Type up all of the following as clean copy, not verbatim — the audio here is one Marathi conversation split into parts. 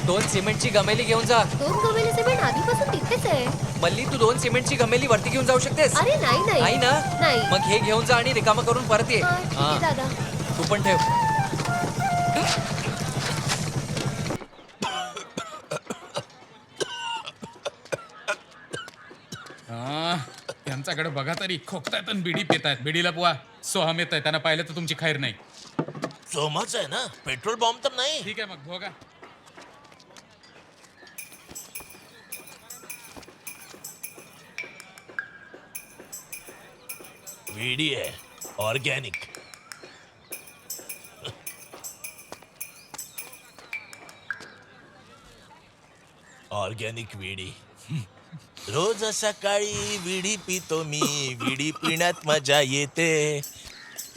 2 सिमेंटची गमेली घेऊन जा. 2 गमेली सिमेंट आधीपासून तिथेच आहे. मल्ली तू 2 सिमेंटची गमेली वरती घेऊन जाऊ शकतेस? अरे नाही नाही नाही ना? नाही. मग हे घेऊन जा आणि रिकामा करून परत ये. हा, ठीक आहे दादा. तू पण ठेव. त्यांच्याकडे बघा तरी, खोकतायत आणि बिडी पितायत. बिडीला बुवा सोहम येत आहे, त्यांना पाहिलं तर तुमची खैर नाही. सोमाच आहे ना, पेट्रोल बॉम्ब तर नाही. ठीक आहे मग बघा. वेडी आहे, ऑर्गॅनिक. ऑर्गॅनिक वेडी. रोज सकाळी विडी पितो मी, विडी पिण्यात मजा येते.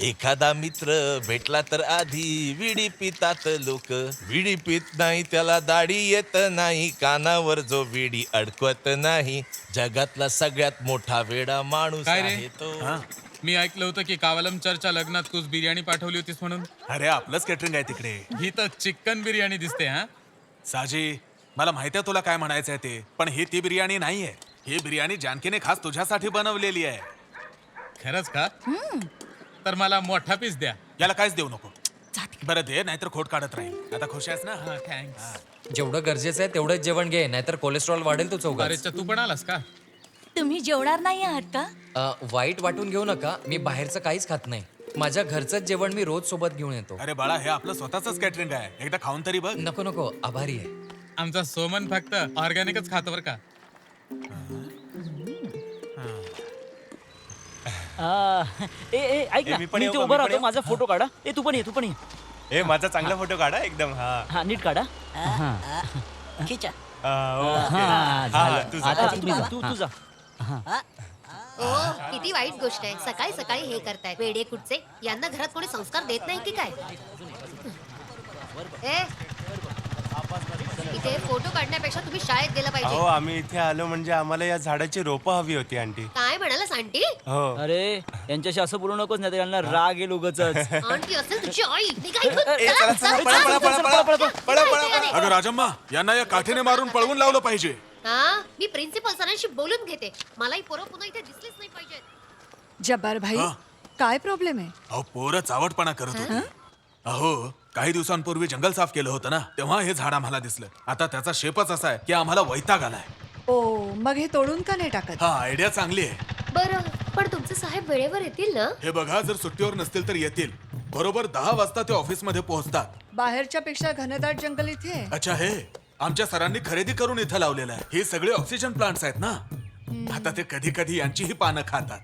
एखादा मित्र भेटला तर आधी विडी पितात लोक. विडी पित नाही त्याला दाढी येत नाही, कानावर जो विडी अडकवत नाही. जगातला सगळ्यात मोठा वेडा माणूस काय रे? आहे तो. मी ऐकलं होतं की कावलम चर्चच्या लग्नात तूच बिर्याणी पाठवली होतीस म्हणून. अरे आपलंच कॅटरिंग आहे तिकडे. ही तर चिकन बिर्याणी दिसते. हा, साजी, मला माहिती आहे तुला काय म्हणायचं आहे ते, पण ही ती बिर्याणी नाहीये. ही बिर्याणी जानकीने खास तुझ्यासाठी बनवलेली आहे. खरंच का? तर मला मोठा पीस द्या. याला काहीच देऊ नको. बरं दे, नाहीतर खोट काढत राहील. आता खुश आहेस ना? हा, थँक्स. जेवढं गरजेचं आहे तेवढंच जेवण घे, नाहीतर कोलेस्ट्रॉल वाढेल. तू चौघा. अरे तू पण आलास का? तुम्ही जेवणार नाही आहात का? वाईट वाटून घेऊ नका, मी बाहेरचं काहीच खात नाही. माझ्या घरचंच जेवण मी रोज सोबत घेऊन येतो. अरे बाळा, हे आपलं स्वतःच कॅटरिंग आहे. एकदा खाऊन तरी बघ. नको नको, आभारी आहे. आमचा सोमन फक्त ऑर्गॅनिकच खातो बरं का. ऐक ना, मी ते उभं राहतो, माझा फोटो काढा. तू पण ये. ए माझा चांगला फोटो काढा एकदम. हा, नीट काढा. खिचा. आता तू जा. ओ किती वाईट गोष्ट आहे. सकाळी सकाळी हे करतायत वेडे कुठचे. यांना घरात कोणी संस्कार देत नाही की काय? ए इथे फोटो काढण्यापेक्षा तुम्ही शाळेत गेला अहो पाहिजे. आम्ही इथे आलो म्हणजे आम्हाला या झाडाची रोपं हवी होती आंटी. काय म्हणालास आंटी? हो. अरे यांच्याशी असं बोलू नकोस, नाही तर यांना राग येईल उगाच. आंटी असेल तुझी आई. निघा इथून. चला, चला, चला, पळा, पळा, पळा, पळा, पळा, पळा, पळा. अगं राजम्मा, यांना या काठीने मारून पळवून लावलं पाहिजे. हा, मी प्रिन्सिपल सरांशी बोलून घेते. मलाही पोरं पुन्हा इथे दिसलीच नाही पाहिजेत. जब्बार भाई, हा? काय प्रॉब्लेम आहे? अहो पोरं चावटपणा करत होती. अहो काही दिवसांपूर्वी जंगल साफ केलं होतं ना, तेव्हा हे झाड आम्हाला दिसलं. आता त्याचा शेपच असा आहे की आम्हाला वैताग आलाय. ओ, मग हे तोडून का नाही टाकत? हा आयडिया चांगली आहे. बरं, पण तुमचे साहेब वेळेवर येतील ना? हे बघा, जर सुट्टीवर नसतील तर येतील. बरोबर 10 वाजता ते ऑफिस मध्ये पोहोचतात. बाहेरच्या पेक्षा घनदाट जंगल इथे आहे. अच्छा, हे आमच्या सरांनी खरेदी करून इथं लावलेलं आहे. हे सगळे ऑक्सिजन प्लांट्स आहेत ना. आता ते कधी कधी यांचीही पानं खातात.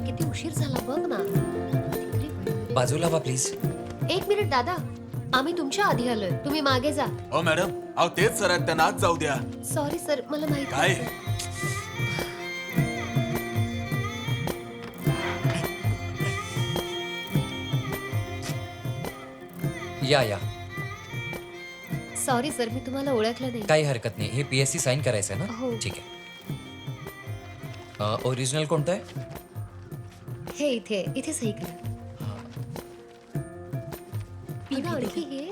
किती उशीर झाला बघ ना. बाजूला वा प्लीज. 1 मिनिट दादा, आम्ही तुमच्या आधी आलोय. तुम्ही मागे जा. हो मॅडम, अहो तेच सर आहेत, त्यांना आज जाऊ द्या. सॉरी सर, मला माहिती काय? नव्हतं. या. सॉरी सर, मी तुम्हाला ओळखलं नाही. काही हरकत नाही. हे PSC साईन करायचं आहे हो. ना? ठीक आहे. ओरिजिनल कोणतं आहे? हे इथे सही करा. अगं, आणखी हे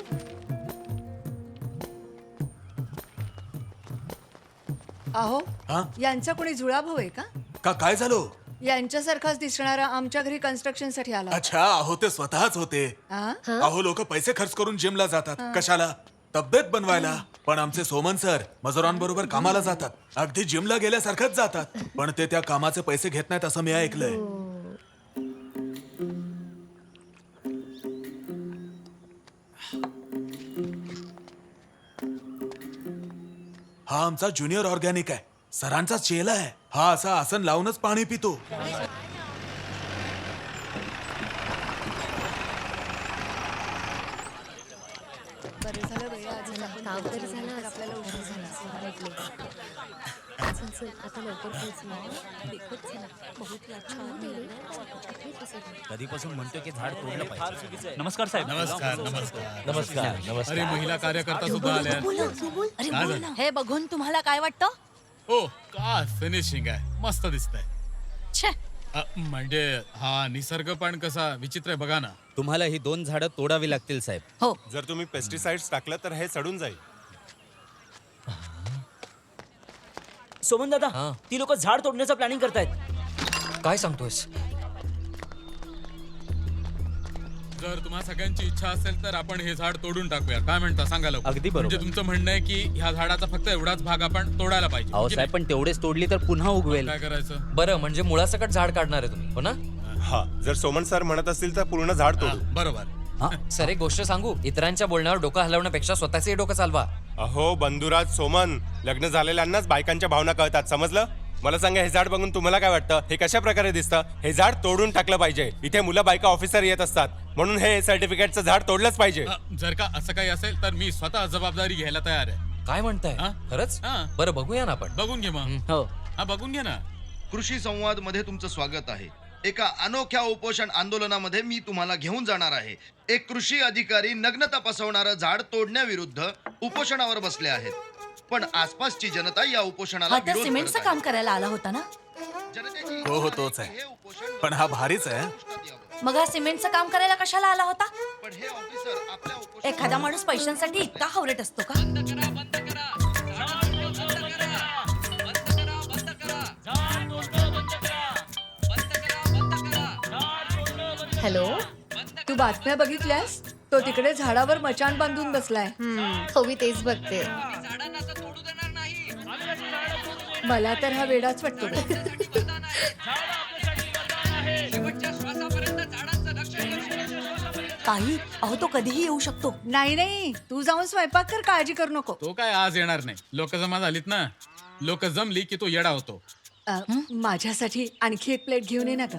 अहो, हा? यांचा कोणी जुळाभाऊ आहे का? का काय झालं? यांच्यासारखाच दिसणारा आमच्या घरी कन्स्ट्रक्शन साठी आला. अच्छा, अहो ते स्वतःच होते. हा? अहो लोक पैसे खर्च करून जिमला जातात. कशाला? तब्येत बनवायला. पण आमचे सोमन सर मजुरांबरोबर कामाला जातात. अगदी जिमला गेल्यासारखंच जातात. पण ते त्या कामाचे पैसे घेत नाहीत असं मी ऐकलंय. हा आमचा ज्युनियर ऑर्गॅनिक आहे. सरांचा चेला आहे. हा असा आसन लावूनच पाणी पितो. बरं झालं बाई, आज आपण काम तरी झालं. तर आपल्याला उशीर झाला. चल चल, आता लवकर पोहोच ना. देखत चला. बहुत ही अच्छा आदमी है. इथे बसत. कधीपासून म्हणतो की झाड तोडलं फार पाहिजे. चुकीचं आहे. नमस्कार साहेब. नमस्कार. अरे महिला कार्यकर्ता सुद्धा आल्या. अरे काय बोल झालं? ना. हे बघून तुम्हाला काय वाटतं? हो, का फिनिशिंग आहे. मस्त दिसतंय. छे, म्हणजे हा निसर्ग पण कसा विचित्र आहे बघा ना. तुम्हाला ही 2 झाडं तोडावी लागतील साहेब. हो जर तुम्ही पेस्टिसाइड्स टाकलं तर हे सडून जाईल. सोमन दादा हा. ती लोक झाड तोडण्याचं प्लॅनिंग करतायत. काय सांगतोयस? जर तुम्हाला सगळ्यांची इच्छा असेल तर आपण हे झाड तोडून टाकूया. काय म्हणता सांगा लवकर. अगदी बरोबर. म्हणजे तुमचं म्हणणं आहे की ह्या झाडाचा फक्त एवढाच भाग आपण तोडायला पाहिजे अहो की साहेब नाही? पण तेवढेच तोडली तर पुन्हा उगवेल. काय करायचं? बरं म्हणजे मुळासकट झाड काढणार आहे तुम्ही, हो ना? हा जर सोमन सर म्हणत असतील तर पूर्ण झाड तोडू. बरोबर. सर एक गोष्ट सांगू, इतरांच्या बोलण्यावर डोकं हलवण्यापेक्षा स्वतःचे डोकं चालवा. अहो बंधुराज सोमन, लग्न झालेल्यांनाच बायकांच्या भावना कळतात, समजलं? मला सांगा, हे झाड बघून तुम्हाला काय वाटतं? हे कशा प्रकारे दिसतं? हे झाड तोडून टाकलं पाहिजे. इथे मुलं बायका ऑफिसर येत असतात, म्हणून हे सर्टिफिकेटचं झाड तोडलंच पाहिजे. जर का असं काही असेल तर मी स्वतः जबाबदारी घ्यायला तयार आहे. काय म्हणताय? हा? खरंच? हा. बरं बघूया ना आपण. बघून घे मग. हो हा बघून घे ना. कृषी संवाद मध्ये तुमचं स्वागत आहे. एका अनोख्या उपोषण आंदोलनामध्ये मी तुम्हाला घेऊन जाणार आहे. एक कृषी अधिकारी नग्नता पसरवणारं झाड तोडण्याविरुद्ध उपोषणावर बसले आहेत. पण आसपासची जनता या उपोषणाला हा त्या विरोध सिमेंटचं करत काम करायला आला होता ना? आहे. जनतेची हो हो तोच हे आहे. उपोषण पण हा भारीच आहे. मग हा सिमेंटचं काम करायला कशाला आला होता? पण हे ऑफिसर आपल्या उपोषण एखादा माणूस पैशांसाठी इतका हावरट असतो का? हॅलो. तू बातम्या बघितल्यास? तो तिकडे झाडावर मचाण बांधून बसलाय. हो मी तेच बघते. मला तर हा वेडाच वाटतो बाई. काही अहो तो कधीही येऊ शकतो. नाही नाही, तू जाऊन स्वयंपाक कर, काळजी करू नको. तो काय आज येणार नाही. लोक जमा झालीत ना, लोक जमली की तो येडा होतो. माझ्यासाठी आणखी एक प्लेट घेऊन ये ना का?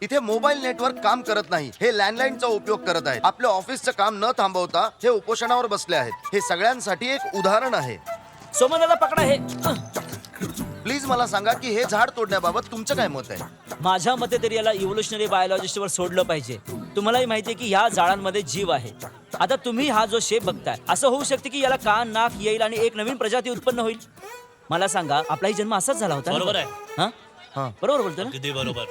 इथे मोबाईल नेटवर्क काम करत नाही. हे लँडलाईनचा उपयोग करत आहेत. आपल्या ऑफिसचं काम न थांबवता हे उपोषणावर बसले आहेत. हे सगळ्यांसाठी एक उदाहरण आहे. सोमन दादा पकडा हे. प्लीज मला सांगा की हे झाड तोडण्याबाबत तुमचं काय मत आहे? माझ्या मते तरी याला इव्होल्युशनरी बायोलॉजिस्टवर सोडलं पाहिजे. तुम्हालाही माहिती आहे की या झाडांमध्ये जीव आहे. आता तुम्ही हा जो शेप बघताय, असं होऊ शकते की याला कान नाक येईल आणि एक नवीन प्रजाती उत्पन्न होईल. मला सांगा, आपलाही जन्म असाच झाला होता ना? बरोबर आहे. हा? बरोबर बोलतो ना? अगदी बरोबर.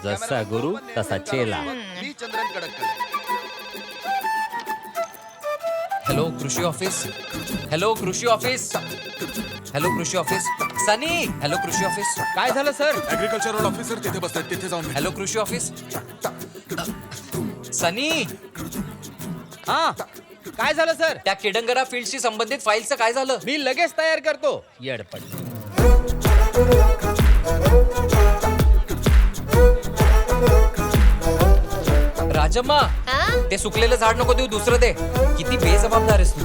जसा गुरु तसा चेला. मी चंद्रन कडक. हॅलो कृषी ऑफिस. हॅलो कृषी ऑफिस. हॅलो कृषी ऑफिस. सनी. हॅलो कृषी ऑफिस. काय झालं सर? ऍग्रिकल्चरल ऑफिसर तिथे बसतात, तिथे जाऊन भेट. हॅलो कृषी ऑफिस. सनी. हा काय झालं सर? त्या किडंगरा फील्डशी संबंधित फाईलचं काय झालं? मी लगेच तयार करतो. येडपट. राजम्मा, हा? ते सुकलेलं झाड नको देऊ, दुसरं दे. किती बेजबाबदार आहेस तू.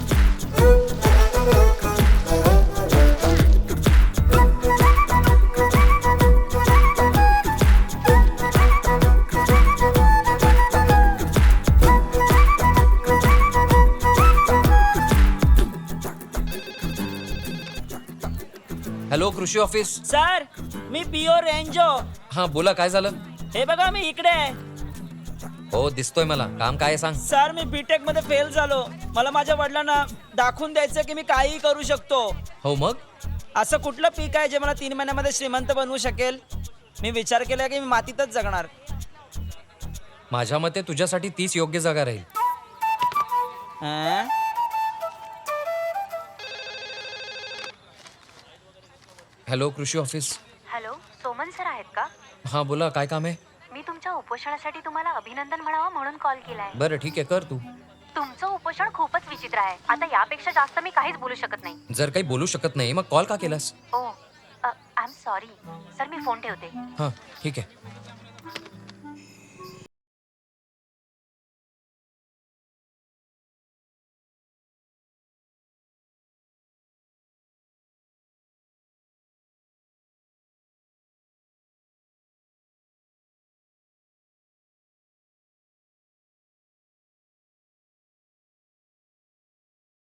हॅलो कृषी ऑफिस. सर मी पिओ रेंजो. हा बोला, काय झालं? हे बघा मी इकडे आहे. हो दिसतोय मला. काम काय आहे सांग. सर मी बीटेक मध्ये फेल झालो. मला माझ्या वडिलांना दाखवून द्यायचं की मी काहीही करू शकतो. हो मग? असं कुठलं पीक आहे जे मला 3 महिन्यामध्ये श्रीमंत बनवू शकेल? मी विचार केला की मी मातीतच जगणार. माझ्या मते तुझ्यासाठी 30 योग्य जागा राहील. अं? हॅलो कृषी ऑफिस. हॅलो सोमन सर आहेत का? हा बोला, काय काम आहे? मी तुमच्या उपोषणासाठी तुम्हाला अभिनंदन म्हणावं म्हणून कॉल केलाय. बरं ठीक आहे, कर तू. तुमचं उपोषण खूपच विचित्र आहे. आता यापेक्षा जास्त मी काहीच बोलू शकत नाही. जर काही बोलू शकत नाही मग कॉल का केलास? Oh I am sorry sir, मी फोन ठेवते. हां ठीक आहे.